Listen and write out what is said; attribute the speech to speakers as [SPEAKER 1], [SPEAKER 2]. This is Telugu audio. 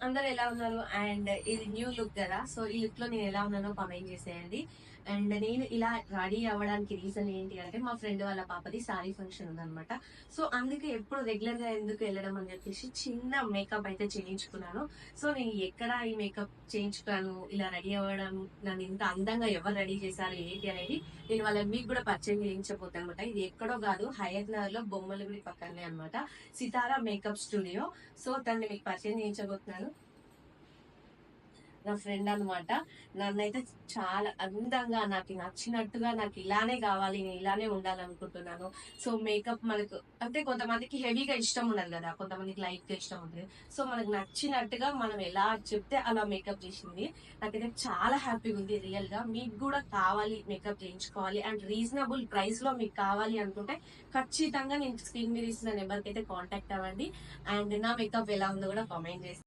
[SPEAKER 1] అందరు ఎలా ఉన్నారు? అండ్ ఇది న్యూ లుక్ కదా! సో, ఈ లుక్‌లో నేను ఎలా ఉన్నానో కామెంట్ చేసేయండి. అండ్ నేను ఇలా రెడీ అవ్వడానికి రీజన్ ఏంటి అంటే, మా ఫ్రెండ్ వాళ్ళ పాపది సారీ ఫంక్షన్ ఉందనమాట. సో, అందుకే ఎప్పుడు రెగ్యులర్‌గా ఎందుకు వెళ్ళడం అని చెప్పేసి చిన్న మేకప్ అయితే చేయించుకున్నాను. సో, నేను ఎక్కడ ఈ మేకప్ చేయించుకున్నాను, ఇలా రెడీ అవ్వడం, నన్ను ఇంత అందంగా ఎవరు రెడీ చేశారు, ఏంటి అనేది నేను మీకు కూడా పరిచయం చేయించబోతానమాట. ఇది ఎక్కడో కాదు, హయత్ నగర్‌లో బొమ్మల గుడి పక్కనే అనమాట. సితారా మేకప్ స్టూడియో. సో, తనని మీకు పరిచయం చేయించబోతున్నాను. నా ఫ్రెండ్ అనమాట. నన్నైతే చాలా అందంగా నాకు నచ్చినట్టుగా నాకు ఇలానే కావాలి, నేను ఇలానే ఉండాలనుకుంటున్నాను. సో, మేకప్ మనకు అంటే కొంతమందికి హెవీగా ఇష్టం ఉండదు కదా! కొంతమందికి లైట్‌గా ఇష్టం ఉంటది. సో, మనకు నచ్చినట్టుగా మనం ఎలా చెప్తే అలా మేకప్ చేసింది. నాకైతే చాలా హ్యాపీగా ఉంది రియల్‌గా. మీకు కూడా కావాలి మేకప్ చేయించుకోవాలి అండ్ రీజనబుల్ ప్రైస్‌లో మీకు కావాలి అనుకుంటే ఖచ్చితంగా నేను స్క్రీన్ మీద ఇస్తున్న నెంబర్‌కైతే కాంటాక్ట్ అవ్వండి. అండ్ నా మేకప్ ఎలా ఉందో కూడా కామెంట్ చేసి